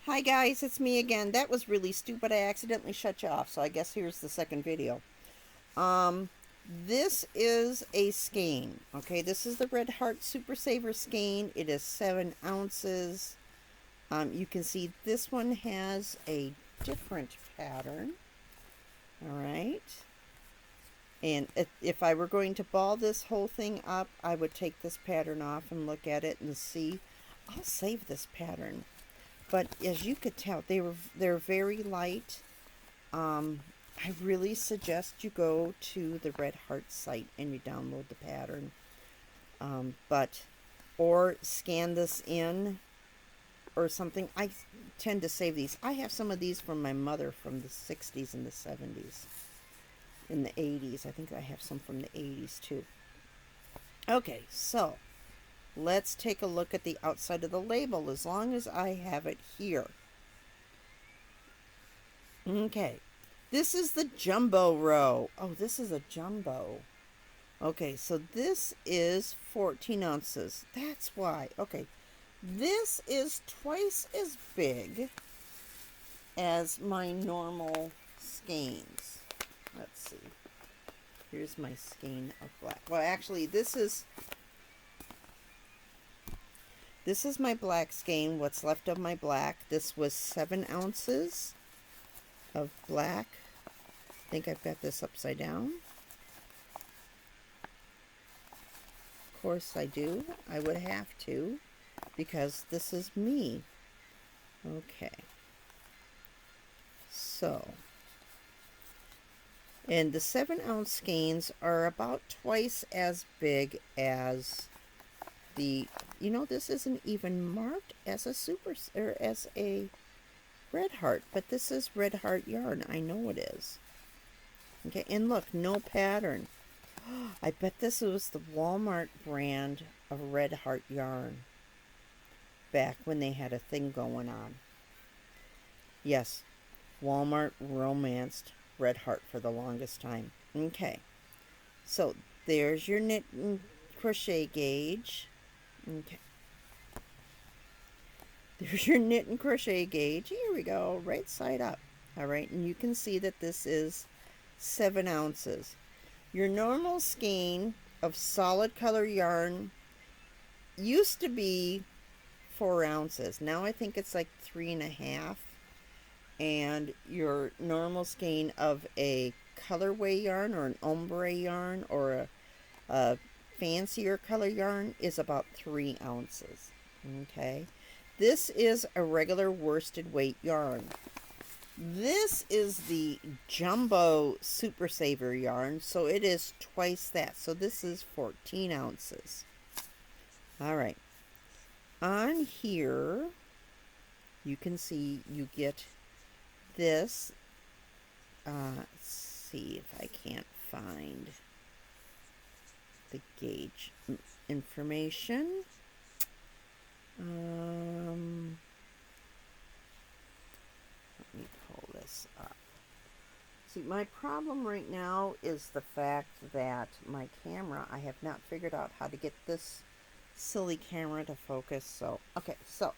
Hi guys, it's me again. That was really stupid. I accidentally shut you off, so I guess here's the second video. This is a skein. Okay, this is the Red Heart Super Saver skein. It is 7 ounces. You can see this one has a different pattern. Alright. And if I were going to ball this whole thing up, I would take this pattern off and look at it and see. I'll save this pattern. But as you could tell, they're very light. I really suggest you go to the Red Heart site and you download the pattern. Or scan this in or something. I tend to save these. I have some of these from my mother from the 60s and the 70s. In the 80s. I think I have some from the 80s too. Okay, so let's take a look at the outside of the label as long as I have it here. Okay, this is the jumbo row. Oh, this is a jumbo. Okay, so this is 14 ounces. That's why. Okay, this is twice as big as my normal skeins. Let's see. Here's my skein of black. Well, actually, this is my black skein, what's left of my black. This was 7 ounces of black. I think I've got this upside down. Of course I do. I would have to, because this is me. Okay. So, and the 7 ounce skeins are about twice as big as the, this isn't even marked as a as a Red Heart, but this is Red Heart yarn. I know it is. Okay, and look, no pattern. I bet this was the Walmart brand of Red Heart yarn back when they had a thing going on. Yes, Walmart romanced Red Heart for the longest time. Okay, so there's your knit and crochet gauge. Okay. There's your knit and crochet gauge. Here we go, right side up. All right, and you can see that this is 7 ounces. Your normal skein of solid color yarn used to be 4 ounces. Now I think it's like 3.5. And your normal skein of a colorway yarn or an ombre yarn or a fancier color yarn is about 3 ounces. Okay. This is a regular worsted weight yarn. This is the jumbo super saver yarn, so it is twice that. So this is 14 ounces. All right. On here, you can see you get this. Let's see if I can't find the gauge information. Let me pull this up. See, my problem right now is the fact that my camera, I have not figured out how to get this silly camera to focus. So, okay, so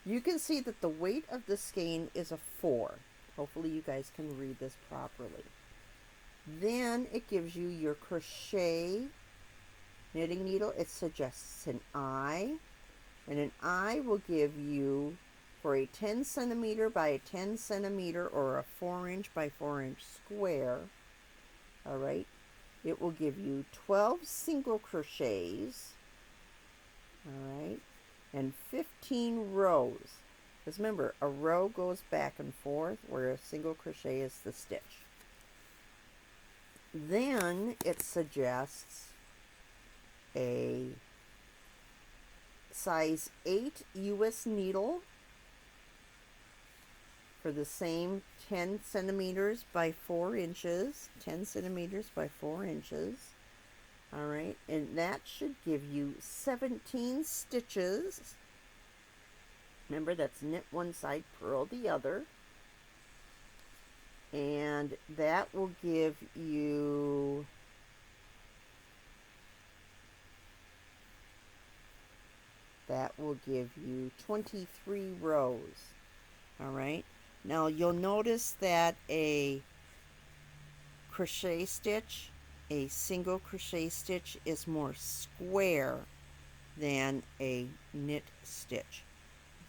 you can see that the weight of the skein is a 4. Hopefully you guys can read this properly. Then it gives you your crochet knitting needle. It suggests an eye. And an eye will give you, for a 10 centimeter by a 10 centimeter or a 4 inch by 4 inch square, all right, it will give you 12 single crochets, all right, and 15 rows. Because remember, a row goes back and forth where a single crochet is the stitch. Then it suggests a size 8 US needle for the same 10 centimeters by 4 inches. 10 centimeters by 4 inches. All right, and that should give you 17 stitches. Remember, that's knit one side, purl the other. And that will give you 23 rows. All right. Now you'll notice that a crochet stitch, a single crochet stitch, is more square than a knit stitch.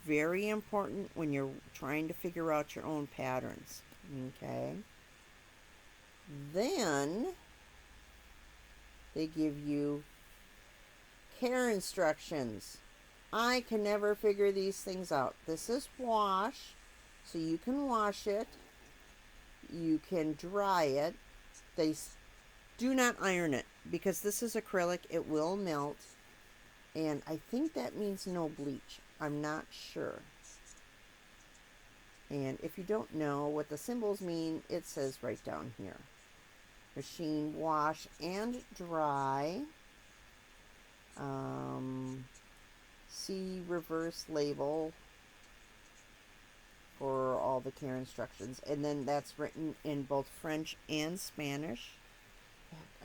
Very important when you're trying to figure out your own patterns. Okay. Then they give you care instructions. I can never figure these things out. This is wash, so you can wash it. You can dry it. They do not iron it because this is acrylic. It will melt. And I think that means no bleach. I'm not sure. And if you don't know what the symbols mean, it says right down here. Machine, wash, and dry. See reverse label for all the care instructions. And then that's written in both French and Spanish.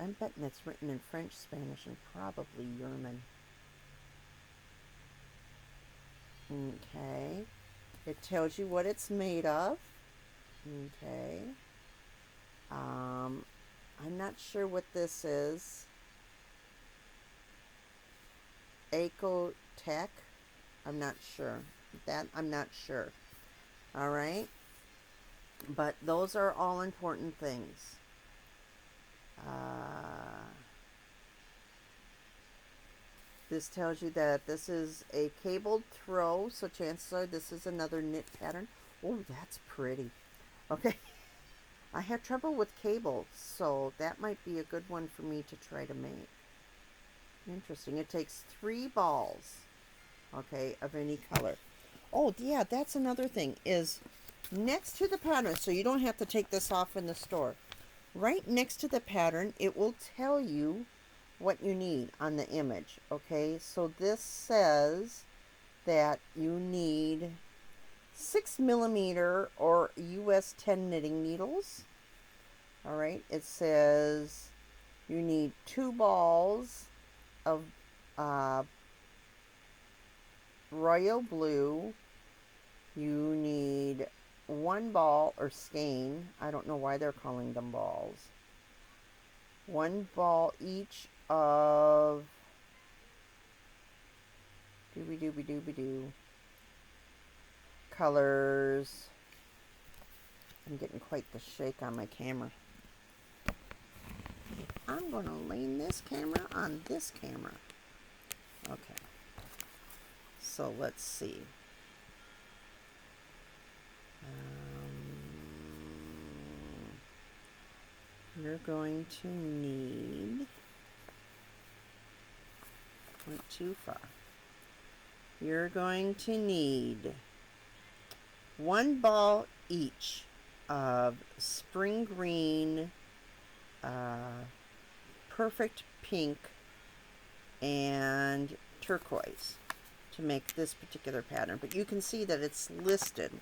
I'm betting it's written in French, Spanish, and probably German. Okay. It tells you what it's made of. Okay. I'm not sure what this is. Ecotech. I'm not sure. I'm not sure. All right. But those are all important things. This tells you that this is a cabled throw, so chances are this is another knit pattern. Oh, that's pretty. Okay. I had trouble with cable, so that might be a good one for me to try to make. Interesting. It takes 3 balls, okay, of any color. Oh, yeah, that's another thing, is next to the pattern, so you don't have to take this off in the store. Right next to the pattern, it will tell you what you need on the image, okay? So this says that you need 6mm or US 10 knitting needles. All right, it says you need 2 balls of royal blue. You need 1 ball or skein. I don't know why they're calling them balls. 1 ball each of dooby colors. I'm getting quite the shake on my camera. I'm going to lean this camera on this camera. Okay. So let's see. You're going to need, went too far. You're going to need 1 ball each of spring green, perfect pink, and turquoise to make this particular pattern. But you can see that it's listed.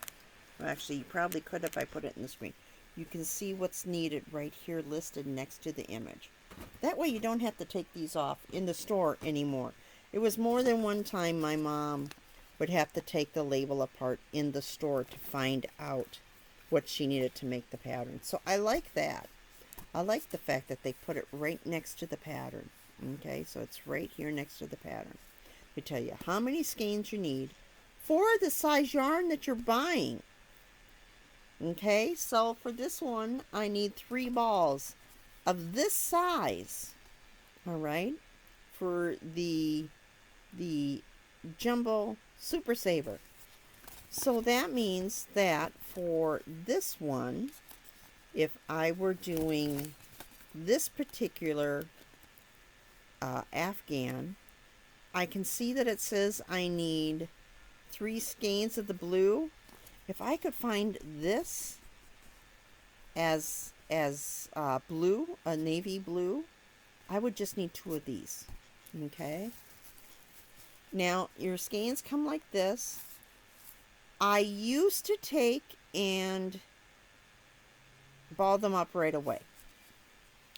Well, actually, you probably could if I put it in the screen. You can see what's needed right here listed next to the image. That way you don't have to take these off in the store anymore. It was more than one time my mom would have to take the label apart in the store to find out what she needed to make the pattern. So I like that. I like the fact that they put it right next to the pattern. Okay, so it's right here next to the pattern. They tell you how many skeins you need for the size yarn that you're buying. Okay, so for this one, I need 3 balls of this size. All right, for the Jumbo Super Saver. So that means that for this one, if I were doing this particular Afghan, I can see that it says I need 3 skeins of the blue. If I could find this as blue, a navy blue, I would just need 2 of these. Okay. Now your skeins come like this. I used to take and ball them up right away.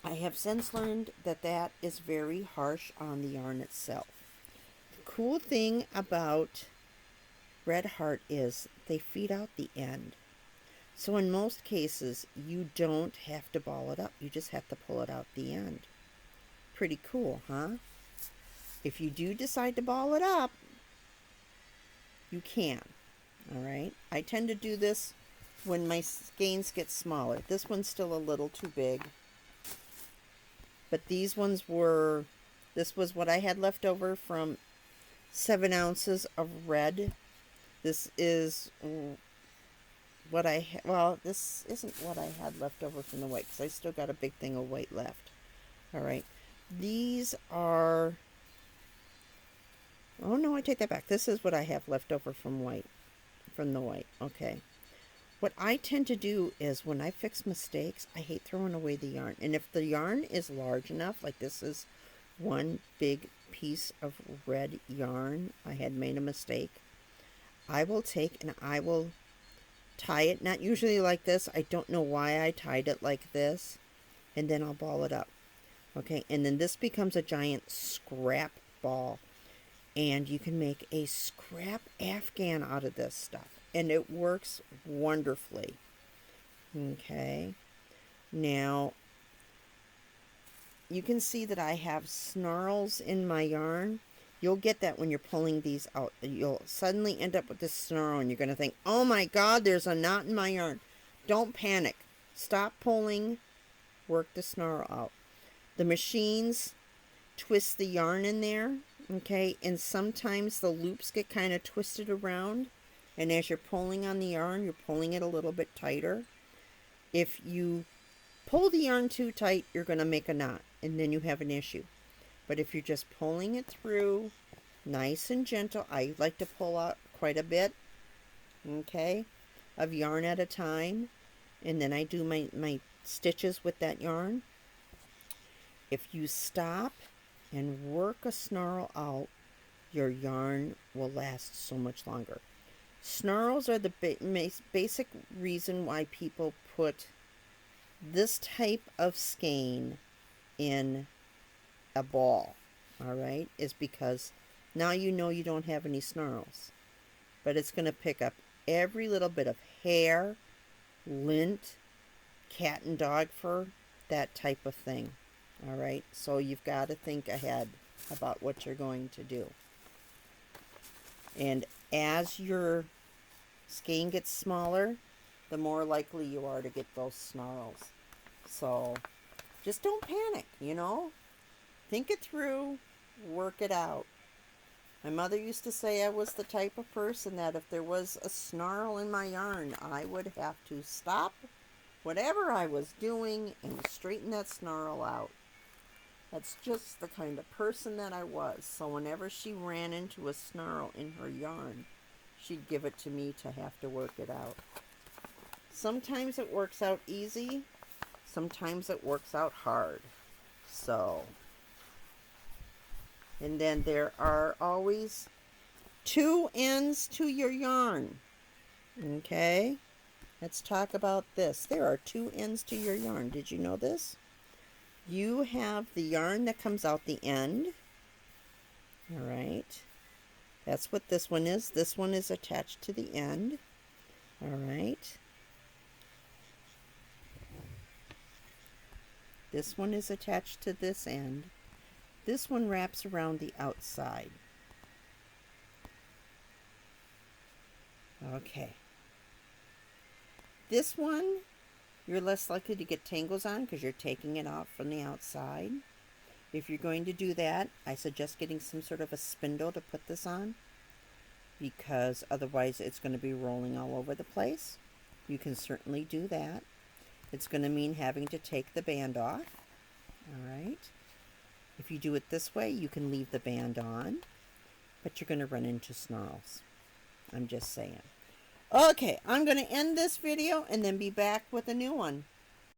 I have since learned that that is very harsh on the yarn itself. The cool thing about red heart is they feed out the end. So in most cases, you don't have to ball it up. You just have to pull it out the end. Pretty cool, huh? If you do decide to ball it up, you can. All right. I tend to do this when my skeins get smaller. This one's still a little too big. But these ones were, this was what I had left over from 7 ounces of red. This is what I, well, this isn't what I had left over from the white, because I still got a big thing of white left. All right. These are, oh no, I take that back. This is what I have left over from white, from the white. Okay. What I tend to do is when I fix mistakes, I hate throwing away the yarn. And if the yarn is large enough, like this is one big piece of red yarn, I had made a mistake, I will take and I will tie it, not usually like this. I don't know why I tied it like this. And then I'll ball it up. Okay, and then this becomes a giant scrap ball. And you can make a scrap Afghan out of this stuff. And it works wonderfully. Okay. Now, you can see that I have snarls in my yarn. You'll get that when you're pulling these out. You'll suddenly end up with this snarl and you're going to think, oh my God, there's a knot in my yarn. Don't panic. Stop pulling. Work the snarl out. The machines twist the yarn in there. Okay, and sometimes the loops get kind of twisted around, and as you're pulling on the yarn, you're pulling it a little bit tighter. If you pull the yarn too tight, you're going to make a knot, and then you have an issue. But if you're just pulling it through, nice and gentle, I like to pull out quite a bit, okay, of yarn at a time, and then I do my stitches with that yarn. If you stop and work a snarl out, your yarn will last so much longer. Snarls are the basic reason why people put this type of skein in a ball, all right, is because now you know you don't have any snarls. But it's going to pick up every little bit of hair, lint, cat and dog fur, that type of thing. All right, so you've got to think ahead about what you're going to do. And as your skein gets smaller, the more likely you are to get those snarls. So just don't panic, you know. Think it through, work it out. My mother used to say I was the type of person that if there was a snarl in my yarn, I would have to stop whatever I was doing and straighten that snarl out. That's just the kind of person that I was. So whenever she ran into a snarl in her yarn, she'd give it to me to have to work it out. Sometimes it works out easy. Sometimes it works out hard. So, and then there are always 2 ends to your yarn. Okay? Let's talk about this. There are 2 ends to your yarn. Did you know this? You have the yarn that comes out the end. All right. That's what this one is. This one is attached to the end. All right. This one is attached to this end. This one wraps around the outside. Okay. This one, you're less likely to get tangles on because you're taking it out from the outside. If you're going to do that, I suggest getting some sort of a spindle to put this on, because otherwise it's going to be rolling all over the place. You can certainly do that. It's going to mean having to take the band off. All right. If you do it this way, you can leave the band on, but you're going to run into snarls. I'm just saying. Okay, I'm going to end this video and then be back with a new one.